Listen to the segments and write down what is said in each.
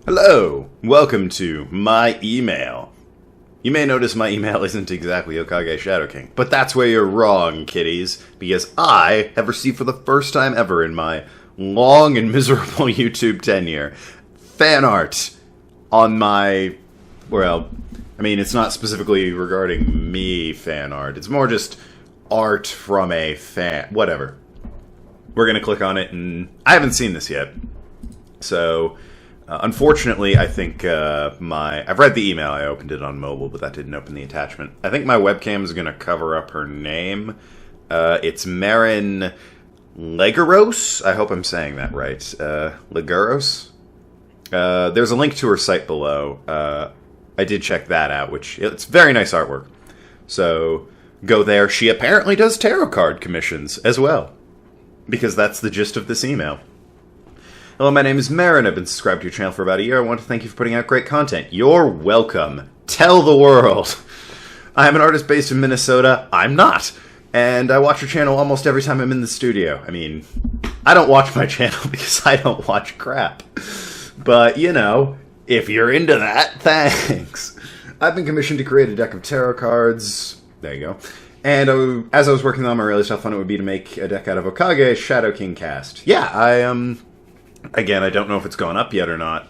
Hello, welcome to my email. You may notice my email isn't exactly Okage Shadow King, but that's where you're wrong, kiddies, because I have received for the first time ever in my long and miserable YouTube tenure fan art on my, well, I mean, it's not specifically regarding me fan art, it's more just art from a fan, whatever. We're gonna click on it, and I haven't seen this yet, so unfortunately, I think I've read the email. I opened it on mobile, but that didn't open the attachment. I think my webcam is going to cover up her name. It's Marin Legaros. I hope I'm saying that right. Legaros. There's a link to her site below. I did check that out, which it's very nice artwork. So go there. She apparently does tarot card commissions as well, because that's the gist of this email. Hello, my name is Marin. I've been subscribed to your channel for about a year. I want to thank you for putting out great content. You're welcome. Tell the world. I am an artist based in Minnesota. I'm not. And I watch your channel almost every time I'm in the studio. I mean, I don't watch my channel because I don't watch crap. But, you know, if you're into that, thanks. I've been commissioned to create a deck of tarot cards. There you go. And as I was working on, I realized how fun it would be to make a deck out of Okage Shadow King cast. Yeah, Again, I don't know if it's gone up yet or not.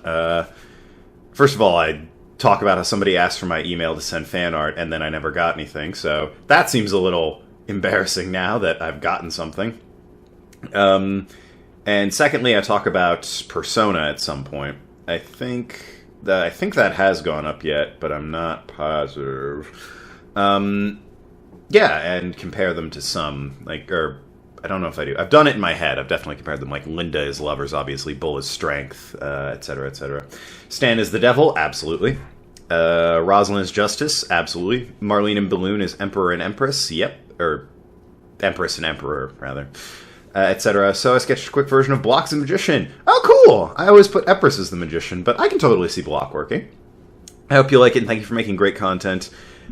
First of all, I talk about how somebody asked for my email to send fan art, and then I never got anything, so that seems a little embarrassing now that I've gotten something. And secondly, I talk about Persona at some point. I think that has gone up yet, but I'm not positive. Yeah, and compare them to some, I don't know if I do. I've done it in my head. I've definitely compared them. Like, Linda is lovers, obviously. Bull is strength, etc., etc. Stan is the devil, absolutely. Rosalind is justice, absolutely. Marlene and Balloon is emperor and empress, yep. Or empress and emperor, rather. Etc. So I sketched a quick version of Block's the magician. Oh, cool! I always put Empress as the magician, but I can totally see Block working. I hope you like it, and thank you for making great content.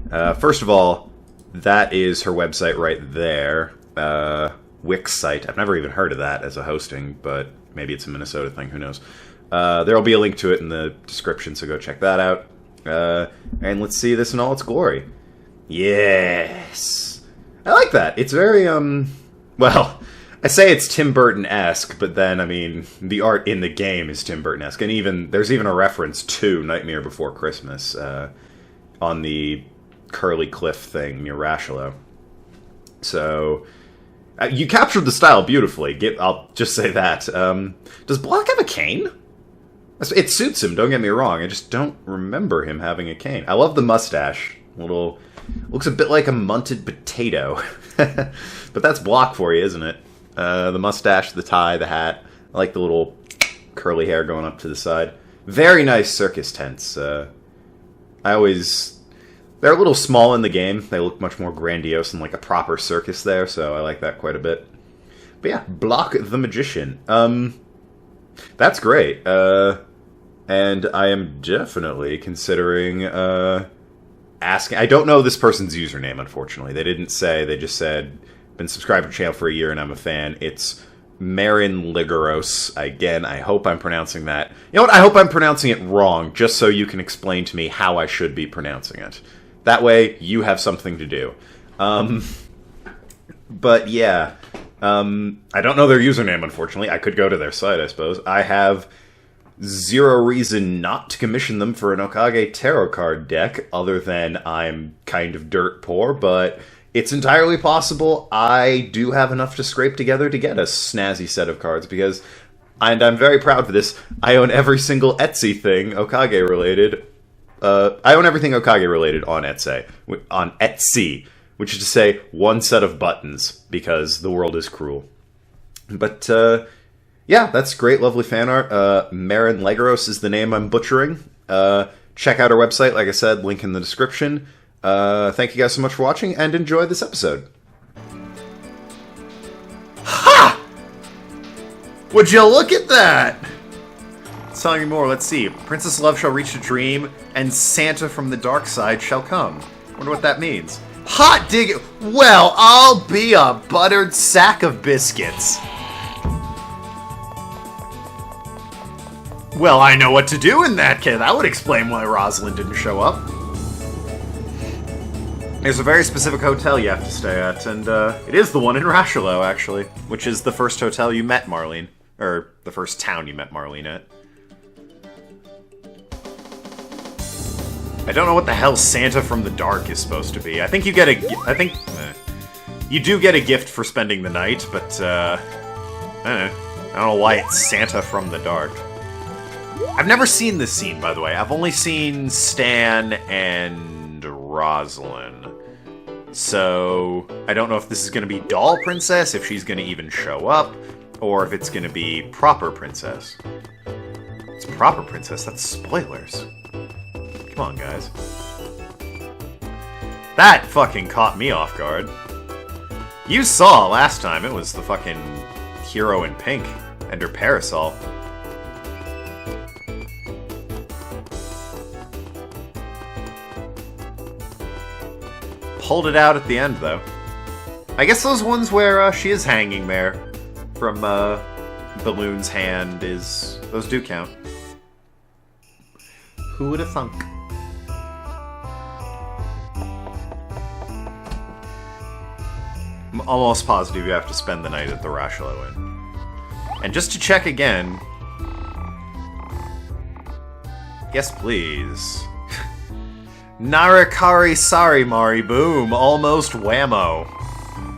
First of all, that is her website right there. Wix site. I've never even heard of that as a hosting, but maybe it's a Minnesota thing, who knows. There'll be a link to it in the description, so go check that out. And let's see this in all its glory. Yes! I like that. It's very, well, I say it's Tim Burton-esque, but then, I mean, the art in the game is Tim Burton-esque, and there's even a reference to Nightmare Before Christmas, on the Curly Cliff thing near Rashalo. So, you captured the style beautifully. I'll just say that. Does Block have a cane? It suits him, don't get me wrong. I just don't remember him having a cane. I love the mustache. Looks a bit like a munted potato. But that's Block for you, isn't it? The mustache, the tie, the hat. I like the little curly hair going up to the side. Very nice circus tents. They're a little small in the game. They look much more grandiose than like a proper circus there, so I like that quite a bit. But yeah, Block the Magician. That's great. And I am definitely considering asking. I don't know this person's username, unfortunately. They didn't say. They just said, been subscribed to the channel for a year and I'm a fan. It's Marin Legaros. Again, I hope I'm pronouncing that. You know what? I hope I'm pronouncing it wrong, just so you can explain to me how I should be pronouncing it. That way, you have something to do. But yeah, I don't know their username, unfortunately. I could go to their site, I suppose. I have zero reason not to commission them for an Okage tarot card deck, other than I'm kind of dirt poor, but it's entirely possible I do have enough to scrape together to get a snazzy set of cards, because, and I'm very proud for this, I own every single Etsy thing Okage related. I own everything Okage related on Etsy, which is to say, one set of buttons, because the world is cruel. But, yeah, that's great, lovely fan art. Marin Legaros is the name I'm butchering. Check out our website, like I said, link in the description. Thank you guys so much for watching, and enjoy this episode. Ha! Would you look at that? Tell me more, let's see. Princess Love shall reach a dream, and Santa from the dark side shall come. Wonder what that means. Hot dig. Well, I'll be a buttered sack of biscuits. Well, I know what to do in that case. That would explain why Rosalind didn't show up. There's a very specific hotel you have to stay at, and it is the one in Rashalo, actually, which is the first hotel you met Marlene. Or, the first town you met Marlene at. I don't know what the hell Santa from the Dark is supposed to be. I think you get you do get a gift for spending the night, but, I don't know why it's Santa from the Dark. I've never seen this scene, by the way. I've only seen Stan and Rosalind. So, I don't know if this is going to be Doll Princess, if she's going to even show up, or if it's going to be Proper Princess. It's Proper Princess, that's spoilers. Come on, guys. That fucking caught me off guard. You saw last time, it was the fucking hero in pink and her parasol. Pulled it out at the end, though. I guess those ones where she is hanging there from Balloon's hand those do count. Who would have thunk? I'm almost positive you have to spend the night at the Rashalo Inn. And just to check again... Yes, please. Narakari Sari Mari Boom, almost whammo.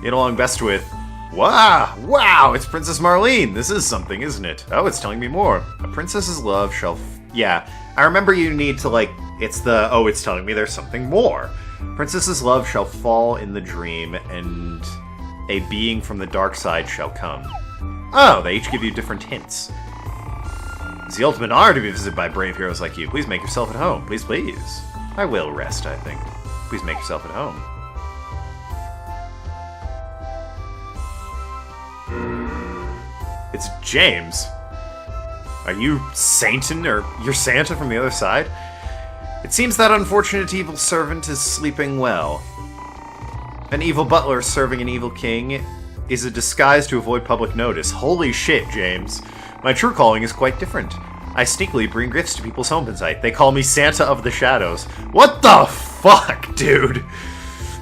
Get along best with... Wow, it's Princess Marlene. This is something, isn't it? Oh, it's telling me more. A princess's love shall... Yeah, I remember you need to, like... It's the... Oh, it's telling me there's something more. Princess's love shall fall in the dream, and a being from the dark side shall come. Oh, they each give you different hints. It's the ultimate honor to be visited by brave heroes like you. Please make yourself at home. Please, please. I will rest, I think. Please make yourself at home. It's James. Are you Saintin, or you're Santa from the other side? It seems that unfortunate evil servant is sleeping well. An evil butler serving an evil king is a disguise to avoid public notice. Holy shit, James. My true calling is quite different. I sneakily bring gifts to people's homes at night. They call me Santa of the Shadows. What the fuck, dude?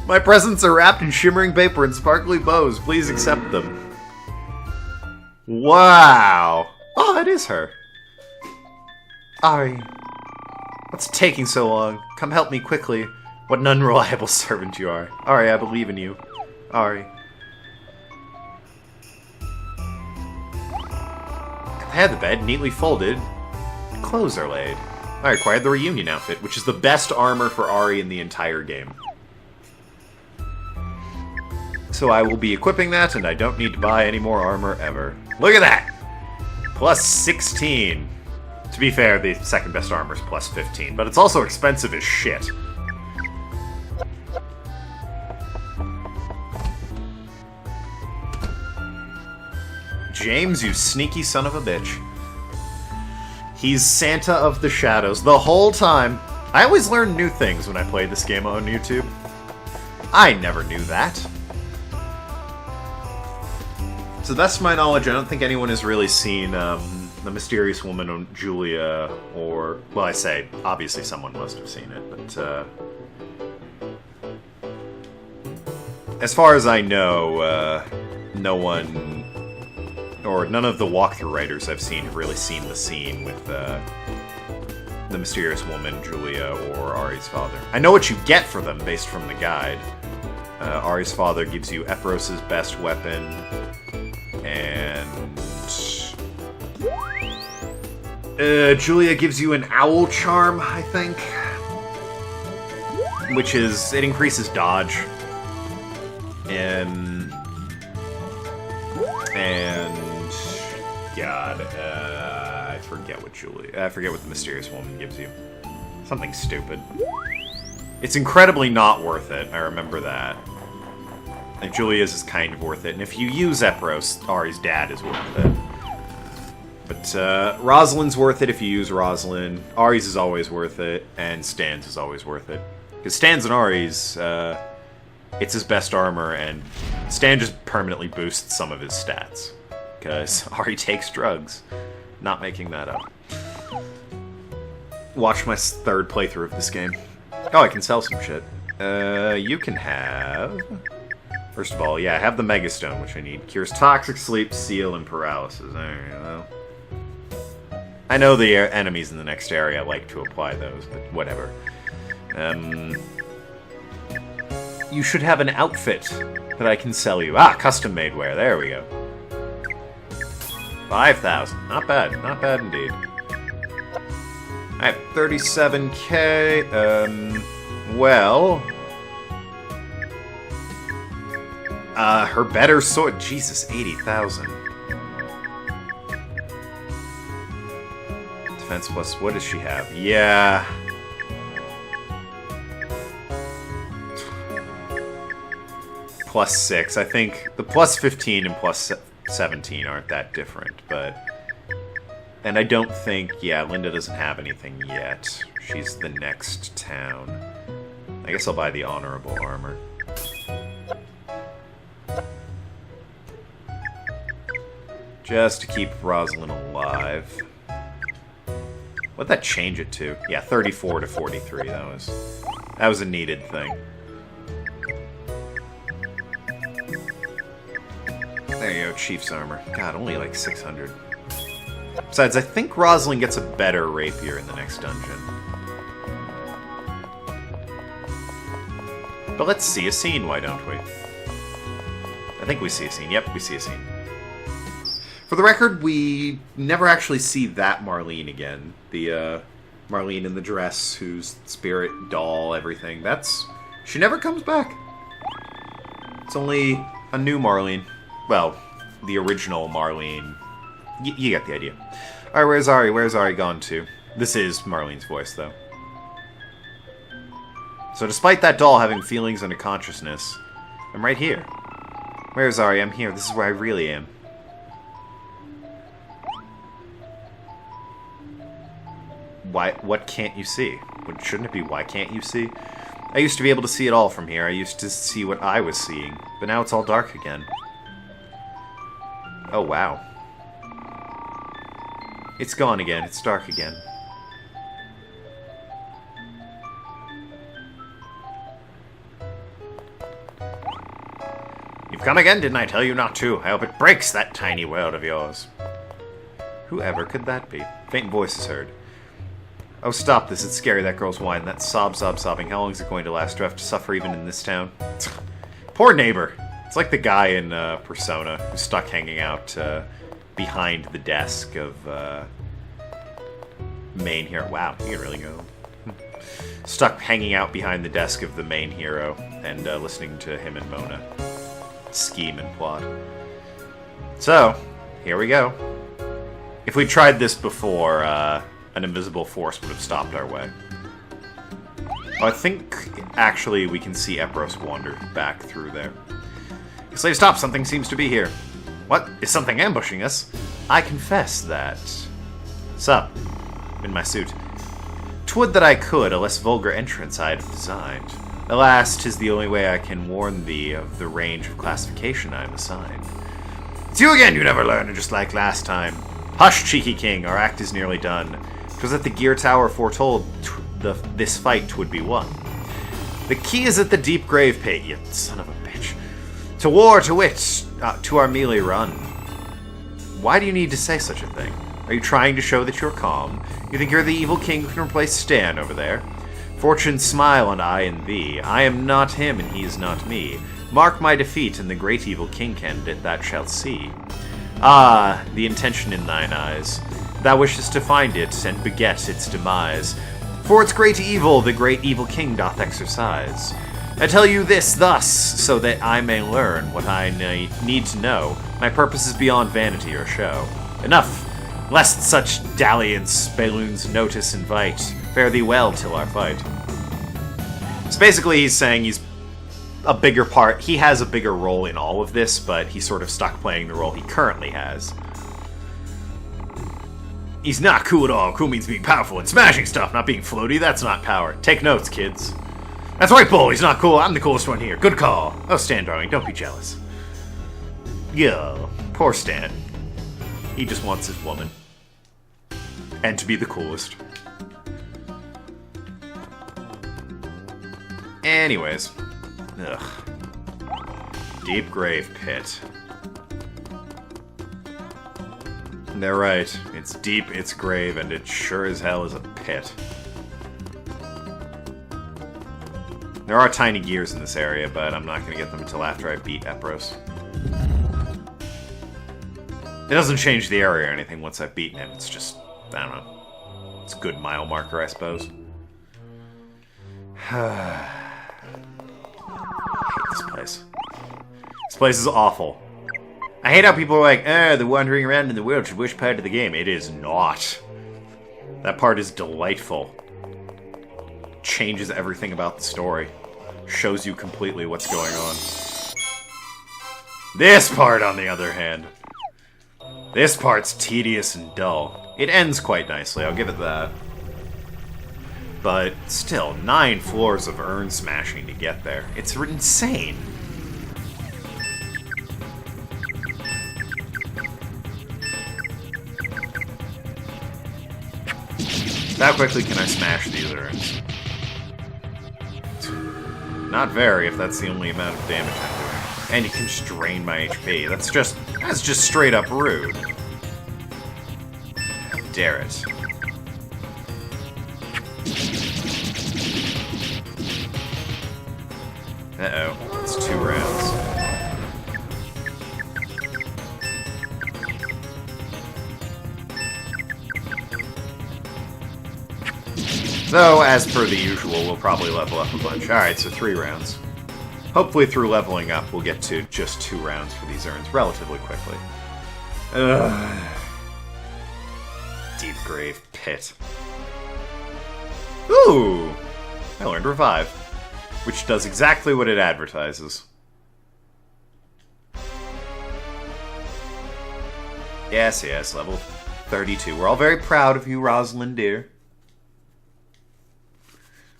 My presents are wrapped in shimmering paper and sparkly bows. Please accept them. Wow. Oh, it is her. Ari. What's taking so long? Come help me quickly. What an unreliable servant you are. Ari, I believe in you. Ari. At the head of the bed, neatly folded, clothes are laid. I acquired the reunion outfit, which is the best armor for Ari in the entire game. So I will be equipping that, and I don't need to buy any more armor ever. Look at that! Plus 16. To be fair, the second best armor is plus 15, but it's also expensive as shit. James, you sneaky son of a bitch. He's Santa of the Shadows the whole time. I always learn new things when I play this game on YouTube. I never knew that. To the best of my knowledge, I don't think anyone has really seen the mysterious woman Julia, or... Well, I say, obviously someone must have seen it, but... as far as I know, no one... Or none of the walkthrough writers I've seen have really seen the scene with the mysterious woman, Julia, or Ari's father. I know what you get for them based from the guide. Ari's father gives you Ephros's best weapon, and... Julia gives you an owl charm, I think. Which is... it increases dodge. And... God, I forget what the mysterious woman gives you. Something stupid. It's incredibly not worth it, I remember that. And Julia's is kind of worth it, and if you use Ephros, Ari's dad is worth it. But, Rosalind's worth it if you use Rosalind, Ari's is always worth it, and Stan's is always worth it. Because Stan's and Ari's, it's his best armor, and Stan just permanently boosts some of his stats. Because Ari takes drugs. Not making that up. watch my third playthrough of this game. Oh, I can sell some shit. You can have... First of all, yeah, I have the Megastone, which I need. Cures toxic sleep, seal, and paralysis. There you go. I know the enemies in the next area like to apply those, but whatever. You should have an outfit that I can sell you. Ah, custom-made wear. There we go. 5,000. Not bad. Not bad indeed. I have 37k. Well... her better sword... Jesus, 80,000. Defense plus... What does she have? Yeah... Plus 6. I think the plus 15 and plus 17 aren't that different, but... And I don't think... Yeah, Linda doesn't have anything yet. She's the next town. I guess I'll buy the honorable armor. Just to keep Rosalind alive. What'd that change it to? Yeah, 34 to 43. That was a needed thing. There you go, Chief's armor. God, only like 600. Besides, I think Rosalind gets a better rapier in the next dungeon. But let's see a scene, why don't we? I think we see a scene. Yep, we see a scene. For the record, we never actually see that Marlene again. The, Marlene in the dress, who's spirit, doll, everything. She never comes back. It's only a new Marlene. Well, the original Marlene. You get the idea. Alright, where's Ari? Where's Ari gone to? This is Marlene's voice, though. So despite that doll having feelings and a consciousness, I'm right here. Where's Ari? I'm here. This is where I really am. Why? What can't you see? Shouldn't it be, why can't you see? I used to be able to see it all from here. I used to see what I was seeing. But now it's all dark again. Oh, wow. It's gone again. It's dark again. You've come again, didn't I tell you not to? I hope it breaks that tiny world of yours. Whoever could that be? Faint voice is heard. Oh, stop this. It's scary, that girl's whine. That sobbing. How long is it going to last? Do I have to suffer even in this town? Poor neighbor. It's like the guy in Persona who's stuck hanging out behind the desk of main hero. Wow, you can really go. Stuck hanging out behind the desk of the main hero and listening to him and Mona scheme and plot. So, here we go. If we tried this before, an invisible force would have stopped our way. Oh, I think, actually, we can see Epros wander back through there. Slave, stop! Something seems to be here. What? Is something ambushing us? I confess that... Sup? In my suit. 'Twould that I could, a less vulgar entrance I'd have designed. Alas, 'tis the only way I can warn thee of the range of classification I am assigned. It's you again, you never learn, just like last time. Hush, cheeky king, our act is nearly done. 'Twas at the Gear Tower foretold this fight 'twould be won. The key is at the deep grave pit, you son of a bitch. To war, to wit, to our melee run. Why do you need to say such a thing? Are you trying to show that you're calm? You think you're the evil king who can replace Stan over there? Fortune's smile on I and thee. I am not him and he is not me. Mark my defeat and the great evil king candidate that shalt see. Ah, the intention in thine eyes. Thou wishest to find it and beget its demise. For its great evil the great evil king doth exercise. I tell you this thus, so that I may learn what I need to know. My purpose is beyond vanity or show. Enough, lest such dalliance Balloon's notice invite. Fare thee well till our fight. So basically he's saying he's a bigger part, he has a bigger role in all of this, but he's sort of stuck playing the role he currently has. He's not cool at all. Cool means being powerful and smashing stuff, not being floaty. That's not power. Take notes, kids. That's right, Bull. He's not cool. I'm the coolest one here. Good call. Oh, Stan, darling, don't be jealous. Yo, poor Stan. He just wants his woman. And to be the coolest. Anyways. Ugh. Deep grave pit. They're right. It's deep, it's grave, and it sure as hell is a pit. There are tiny gears in this area, but I'm not going to get them until after I beat Epros. It doesn't change the area or anything once I've beaten him. It's just, I don't know. It's a good mile marker, I suppose. I hate this place. This place is awful. I hate how people are like, they're wandering around in the world. Which part of the game? It is not. That part is delightful. Changes everything about the story. Shows you completely what's going on. This part, on the other hand. This part's tedious and dull. It ends quite nicely, I'll give it that. But still, 9 floors of urn smashing to get there. It's insane. How quickly can I smash these urns? Not very, if that's the only amount of damage I'm doing. And you can just drain my HP. That's just straight up rude. How dare it. Uh-oh. It's 2 rounds. Though, as per the usual, we'll probably level up a bunch. Alright, so 3 rounds. Hopefully through leveling up, we'll get to just 2 rounds for these urns relatively quickly. Deep grave pit. Ooh! I learned Revive. Which does exactly what it advertises. Yes, yes, level 32. We're all very proud of you, Rosalind, dear.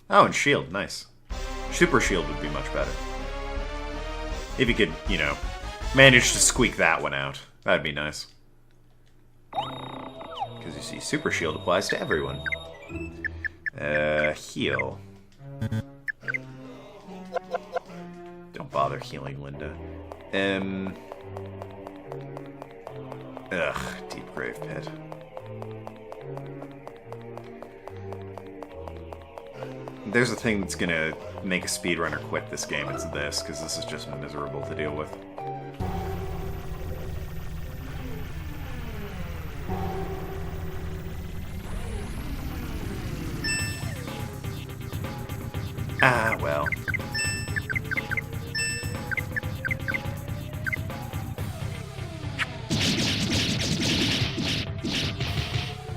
Oh, and shield, nice. Super shield would be much better. If you could, you know, manage to squeak that one out. That'd be nice. Because you see, super shield applies to everyone. Heal. Don't bother healing Linda. Ugh, deep grave pit. There's a thing that's gonna make a speedrunner quit this game, it's this, because this is just miserable to deal with. Ah, well.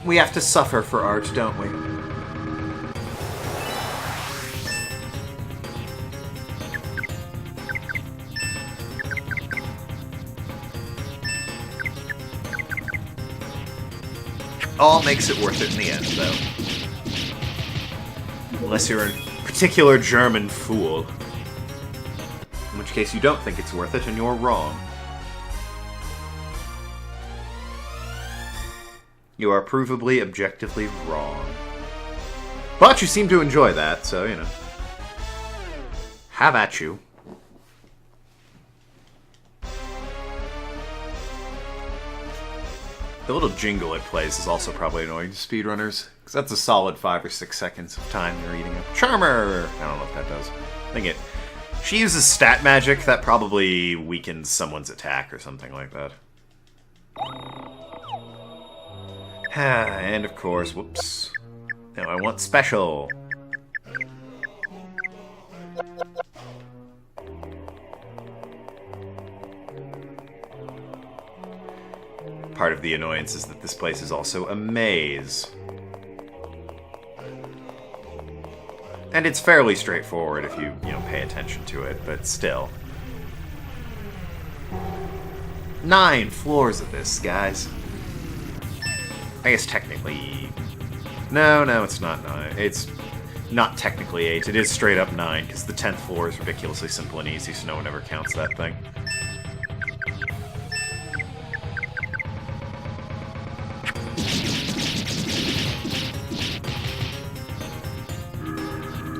We have to suffer for art, don't we? All makes it worth it in the end, though. Unless you're a particular German fool. In which case you don't think it's worth it and you're wrong. You are provably, objectively wrong. But you seem to enjoy that, so, you know. Have at you. The little jingle it plays is also probably annoying to speedrunners, because that's a solid 5 or 6 seconds of time they're eating up. Charmer! I don't know what that does. I think it... She uses stat magic, that probably weakens someone's attack or something like that. And of course, whoops. Now I want special. Part of the annoyance is that this place is also a maze. And it's fairly straightforward if you pay attention to it, but still. 9 floors of this, guys. I guess technically... No, it's not 9. It's not technically 8. It is straight up 9, because the 10th floor is ridiculously simple and easy, so no one ever counts that thing.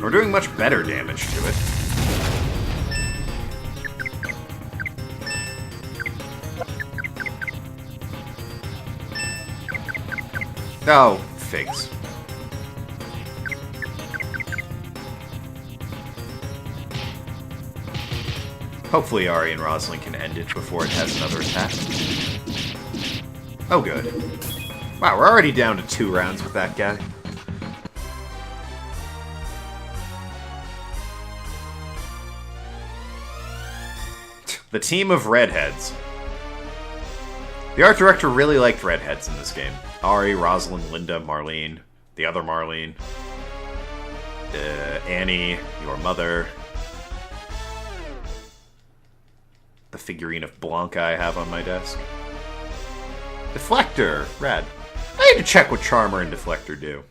We're doing much better damage to it. Oh, figs. Hopefully Ari and Rosalind can end it before it has another attack. Oh, good. Wow, we're already down to 2 rounds with that guy. The team of redheads. The art director really liked redheads in this game. Ari, Rosalind, Linda, Marlene, the other Marlene, Annie, your mother, the figurine of Blanca I have on my desk. Deflector! Rad. I need to check what Charmer and Deflector do.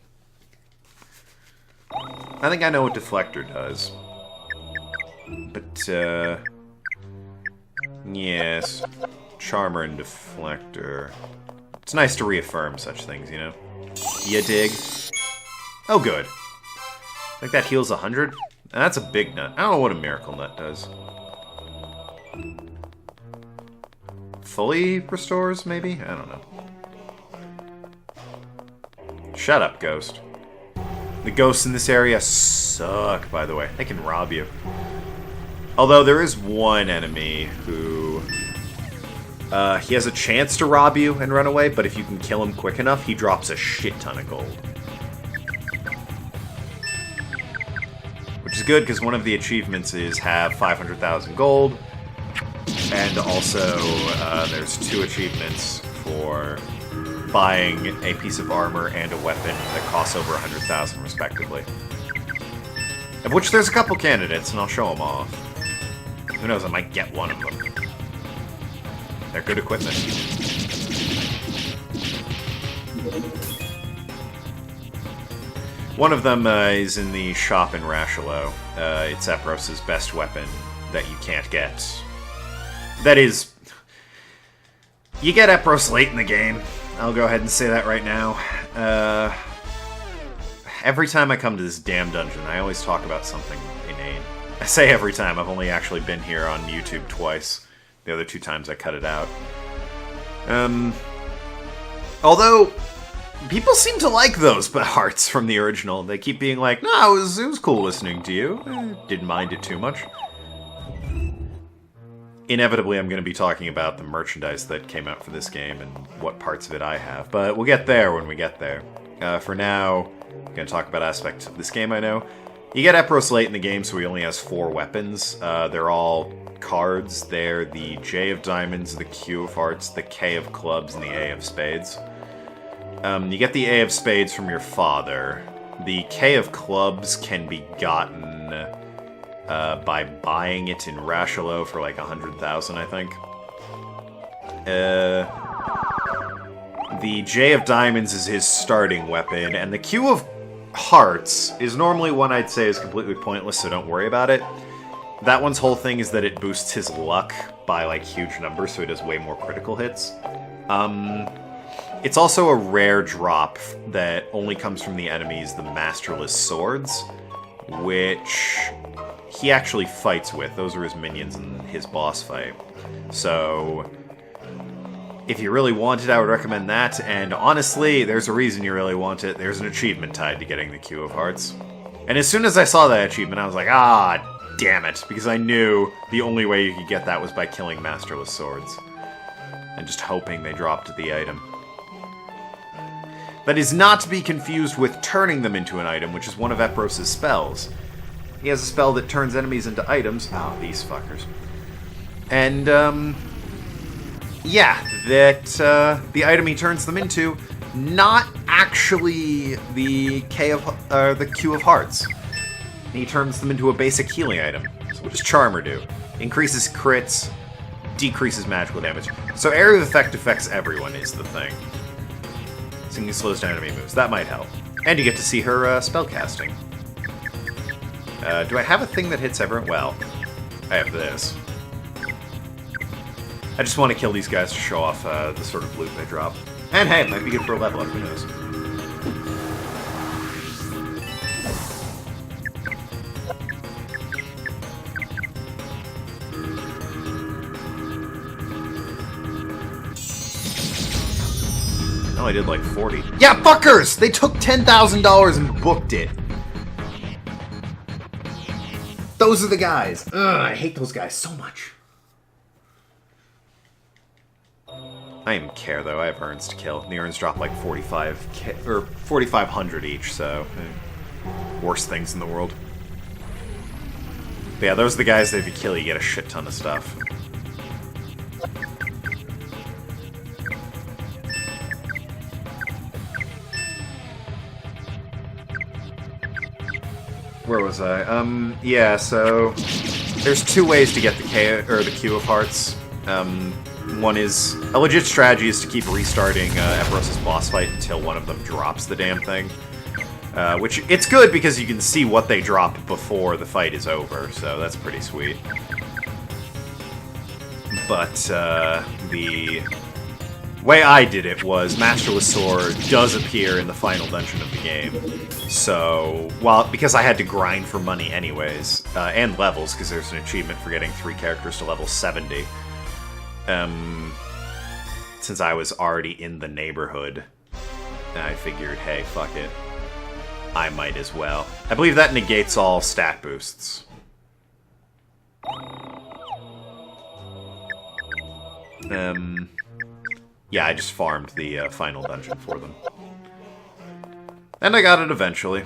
I think I know what Deflector does. But, yes. Charmer and Deflector. It's nice to reaffirm such things, you know? Ya dig? Oh, good. I think that heals 100? That's a big nut. I don't know what a miracle nut does. Fully restores, maybe? I don't know. Shut up, Ghost. The ghosts in this area suck, by the way. They can rob you. Although there is one enemy who... he has a chance to rob you and run away, but if you can kill him quick enough, he drops a shit ton of gold. Which is good, because one of the achievements is have 500,000 gold, and also there's 2 achievements for buying a piece of armor and a weapon that costs over 100,000 respectively. Of which there's a couple candidates, and I'll show them off. Who knows, I might get one of them. They're good equipment. One of them is in the shop in Rashalo. It's Epros' best weapon that you can't get. That is... You get Epros late in the game. I'll go ahead and say that right now. Every time I come to this damn dungeon, I always talk about something inane. I say every time. I've only actually been here on YouTube twice. The other 2 times I cut it out. Although, people seem to like those parts from the original. They keep being like, no, it was cool listening to you. Didn't mind it too much. Inevitably, I'm going to be talking about the merchandise that came out for this game and what parts of it I have. But we'll get there when we get there. For now, I'm going to talk about aspects of this game I know. You get Epros late in the game, so he only has 4 weapons. They're all cards. They're the J of Diamonds, the Q of Hearts, the K of Clubs, and the A of Spades. You get the A of Spades from your father. The K of Clubs can be gotten by buying it in Rashalo for like 100,000, I think. The J of Diamonds is his starting weapon, and the Q of Hearts is normally one I'd say is completely pointless, so don't worry about it. That one's whole thing is that it boosts his luck by, like, huge numbers, so he does way more critical hits. It's also a rare drop that only comes from the enemies, the Masterless Swords, which he actually fights with. Those are his minions in his boss fight. So, if you really want it, I would recommend that, and honestly, there's a reason you really want it. There's an achievement tied to getting the Q of Hearts. And as soon as I saw that achievement, I was like, ah, damn it, because I knew the only way you could get that was by killing Masterless Swords. And just hoping they dropped the item. That is not to be confused with turning them into an item, which is one of Epros' spells. He has a spell that turns enemies into items. Oh, these fuckers. And, yeah, that, the item he turns them into, not actually the the Q of Hearts. He turns them into a basic healing item. So what does Charmer do? Increases crits, decreases magical damage. So area of effect affects everyone is the thing. Singing slows down enemy moves. That might help. And you get to see her spellcasting. Do I have a thing that hits everyone? Well, I have this. I just want to kill these guys to show off the sort of loot they drop. And hey, it might be good for a level up, who knows. I did like 40. Yeah, fuckers! They took $10,000 and booked it. Those are the guys. Ugh, I hate those guys so much. I don't even care, though. I have urns to kill. The urns drop like 45K, or 4,500 each, so... worst things in the world. But yeah, those are the guys that if you kill, you get a shit ton of stuff. Where was I? Yeah, so... there's two ways to get the Q of Hearts. One is... a legit strategy is to keep restarting Epiros's boss fight until one of them drops the damn thing. Which, it's good because you can see what they drop before the fight is over, so that's pretty sweet. But, the way I did it was Masterless Sword does appear in the final dungeon of the game. So, because I had to grind for money anyways, and levels, because there's an achievement for getting 3 characters to level 70. Since I was already in the neighborhood, I figured, hey, fuck it. I might as well. I believe that negates all stat boosts. Yeah, I just farmed the final dungeon for them. And I got it eventually.